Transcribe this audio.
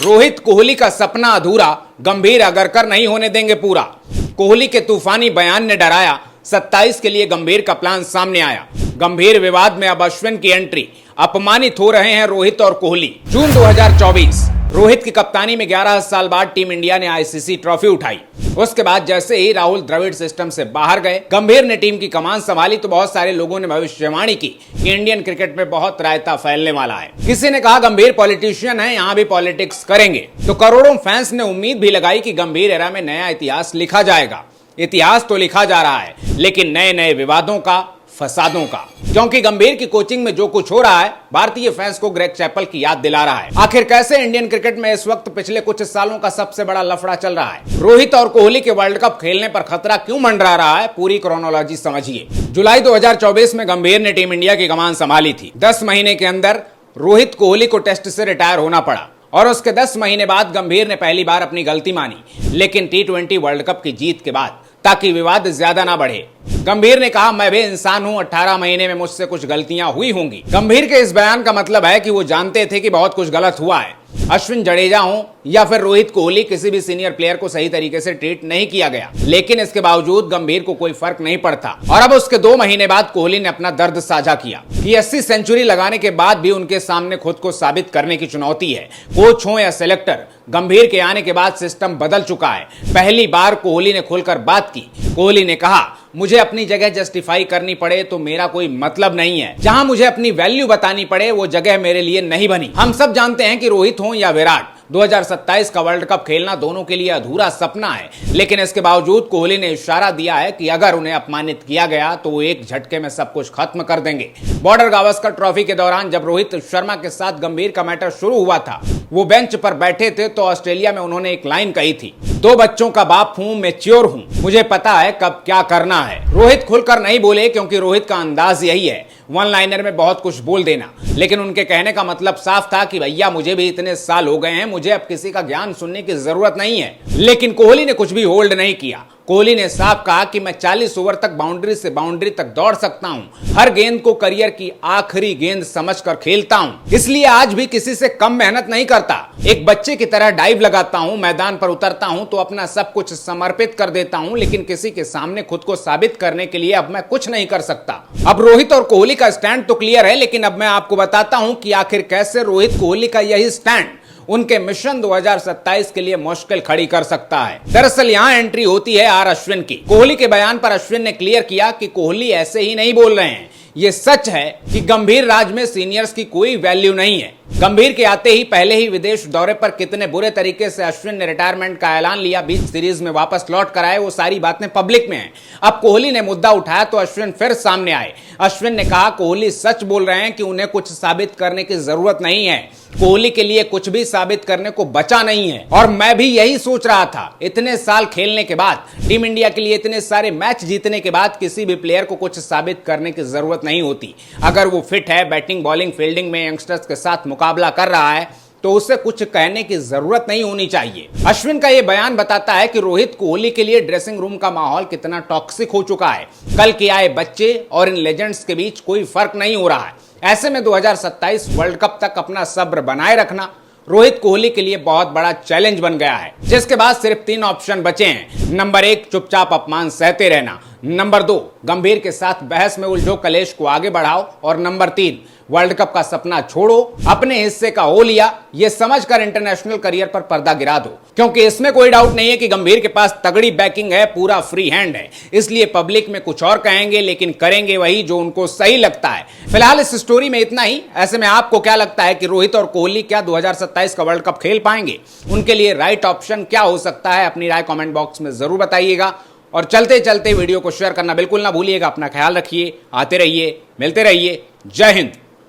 रोहित कोहली का सपना अधूरा, गंभीर अगरकर नहीं होने देंगे पूरा। कोहली के तूफानी बयान ने डराया, 27 के लिए गंभीर का प्लान सामने आया। गंभीर विवाद में अब अश्विन की एंट्री, अपमानित हो रहे हैं रोहित और कोहली। जून 2024, रोहित की कप्तानी में 11 साल बाद टीम इंडिया ने आईसीसी ट्रॉफी उठाई। उसके बाद जैसे ही राहुल द्रविड़ सिस्टम से बाहर गए, गंभीर ने टीम की कमान संभाली तो बहुत सारे लोगों ने भविष्यवाणी की कि इंडियन क्रिकेट में बहुत रायता फैलने वाला है। किसी ने कहा गंभीर पॉलिटिशियन है, यहां भी पॉलिटिक्स करेंगे। तो करोड़ों फैंस ने उम्मीद भी लगाई कि गंभीर एरा में नया इतिहास लिखा जाएगा। इतिहास तो लिखा जा रहा है, लेकिन नए नए विवादों का, फसादों का, क्योंकि गंभीर की कोचिंग में जो कुछ हो रहा है भारतीय फैंस को ग्रेग चैपल की याद दिला रहा है। आखिर कैसे इंडियन क्रिकेट में इस वक्त पिछले कुछ सालों का सबसे बड़ा लफड़ा चल रहा है? रोहित और कोहली के वर्ल्ड कप खेलने पर खतरा क्यों मंडरा रहा है? पूरी क्रोनोलॉजी समझिए। जुलाई 2024 में गंभीर ने टीम इंडिया की कमान संभाली थी। 10 महीने के अंदर रोहित कोहली को टेस्ट से रिटायर होना पड़ा और उसके 10 महीने बाद गंभीर ने पहली बार अपनी गलती मानी, लेकिन T20 वर्ल्ड कप की जीत के बाद, ताकि विवाद ज्यादा ना बढ़े। गंभीर ने कहा, मैं भी इंसान हूं, 18 महीने में मुझसे कुछ गलतियां हुई होंगी। गंभीर के इस बयान का मतलब है कि वो जानते थे कि बहुत कुछ गलत हुआ है। अश्विन जडेजा हो या फिर रोहित कोहली, किसी भी सीनियर प्लेयर को सही तरीके से ट्रीट नहीं किया गया, लेकिन इसके बावजूद गंभीर को कोई फर्क नहीं पड़ता। और अब उसके 2 महीने बाद कोहली ने अपना दर्द साझा किया कि 80 सेंचुरी लगाने के बाद भी उनके सामने खुद को साबित करने की चुनौती है। कोच हो या सेलेक्टर, गंभीर के आने के बाद सिस्टम बदल चुका है। पहली बार कोहली ने खुलकर बात की। कोहली ने कहा, मुझे अपनी जगह जस्टिफाई करनी पड़े तो मेरा कोई मतलब नहीं है। जहां मुझे अपनी वैल्यू बतानी पड़े वो जगह मेरे लिए नहीं बनी। हम सब जानते हैं कि रोहित हो या विराट, 2027 का वर्ल्ड कप खेलना दोनों के लिए अधूरा सपना है, लेकिन इसके बावजूद कोहली ने इशारा दिया है कि अगर उन्हें अपमानित किया गया तो वो एक झटके में सब कुछ खत्म कर देंगे। बॉर्डर गावस्कर ट्रॉफी के दौरान जब रोहित शर्मा के साथ गंभीर का मैटर शुरू हुआ था, वो बेंच पर बैठे थे तो ऑस्ट्रेलिया में उन्होंने एक लाइन कही थी, 2 बच्चों का बाप हूं, मैच्योर हूं, मुझे पता है कब क्या करना है। रोहित खुलकर नहीं बोले क्योंकि रोहित का अंदाज यही है, वन लाइनर में बहुत कुछ बोल देना, लेकिन उनके कहने का मतलब साफ था कि भैया मुझे भी इतने साल हो गए हैं, मुझे अब किसी का ज्ञान सुनने की जरूरत नहीं है। लेकिन कोहली ने कुछ भी होल्ड नहीं किया। कोहली ने साफ कहा कि मैं 40 ओवर तक बाउंड्री से बाउंड्री तक दौड़ सकता हूं, हर गेंद को करियर की आखिरी गेंद समझकर खेलता हूं, इसलिए आज भी किसी से कम मेहनत नहीं करता। एक बच्चे की तरह डाइव लगाता हूं, मैदान पर उतरता हूं तो अपना सब कुछ समर्पित कर देता हूं, लेकिन किसी के सामने खुद को साबित करने के लिए अब मैं कुछ नहीं कर सकता। अब रोहित और कोहली का स्टैंड तो क्लियर है, लेकिन अब मैं आपको बताता हूं कि आखिर कैसे रोहित कोहली का यही स्टैंड उनके मिशन 2027 के लिए मुश्किल खड़ी कर सकता है। दरअसल यहां एंट्री होती है आर अश्विन की। कोहली के बयान पर अश्विन ने क्लियर किया कि कोहली ऐसे ही नहीं बोल रहे हैं। ये सच है कि गंभीर राज में सीनियर्स की कोई वैल्यू नहीं है। गंभीर के आते ही पहले ही विदेश दौरे पर कितने बुरे तरीके से अश्विन ने रिटायरमेंट का ऐलान लिया, बीच सीरीज में वापस लौट कर आए, वो सारी बातें पब्लिक में हैं। अब कोहली ने मुद्दा उठाया तो अश्विन फिर सामने आए। अश्विन ने कहा, कोहली सच बोल रहे हैं कि उन्हें कुछ साबित करने की जरूरत नहीं है। कोहली के लिए कुछ भी साबित करने को बचा नहीं है। और मैं भी यही सोच रहा था, इतने साल खेलने के बाद, टीम इंडिया के लिए इतने सारे मैच जीतने के बाद किसी भी प्लेयर को कुछ साबित करने की जरूरत नहीं होती। अगर वो फिट है, बैटिंग बॉलिंग फील्डिंग में यंगस्टर्स के साथ मुकाबला कर रहा है, तो उसे कुछ कहने की जरूरत नहीं होनी चाहिए। अश्विन का यह बयान बताता है कि रोहित कोहली के लिए ड्रेसिंग रूम का माहौल कितना टॉक्सिक हो चुका है। कल के आए बच्चे और इन लेजेंड्स के बीच कोई फर्क नहीं हो रहा है। ऐसे में 2027 वर्ल्ड कप तक अपना सब्र बनाए रखना रोहित कोहली के लिए बहुत बड़ा चैलेंज बन गया है, जिसके बाद सिर्फ 3 ऑप्शन बचे हैं। नंबर 1, चुपचाप अपमान सहते रहना। नंबर 2, गंभीर के साथ बहस में उलझो, कलेश को आगे बढ़ाओ। और नंबर 3, वर्ल्ड कप का सपना छोड़ो, अपने हिस्से का हो लिया, ये समझकर इंटरनेशनल करियर पर पर्दा गिरा दो। क्योंकि इसमें कोई डाउट नहीं है कि गंभीर के पास तगड़ी बैकिंग है, पूरा फ्री हैंड है, इसलिए पब्लिक में कुछ और कहेंगे, लेकिन करेंगे वही जो उनको सही लगता है। फिलहाल इस स्टोरी में इतना ही। ऐसे में आपको क्या लगता है कि रोहित और कोहली क्या 2027 का वर्ल्ड कप खेल पाएंगे? उनके लिए राइट ऑप्शन क्या हो सकता है? अपनी राय कमेंट बॉक्स में जरूर बताइएगा। और चलते चलते वीडियो को शेयर करना बिल्कुल ना भूलिएगा। अपना ख्याल रखिए, आते रहिए, मिलते रहिए। जय हिंद।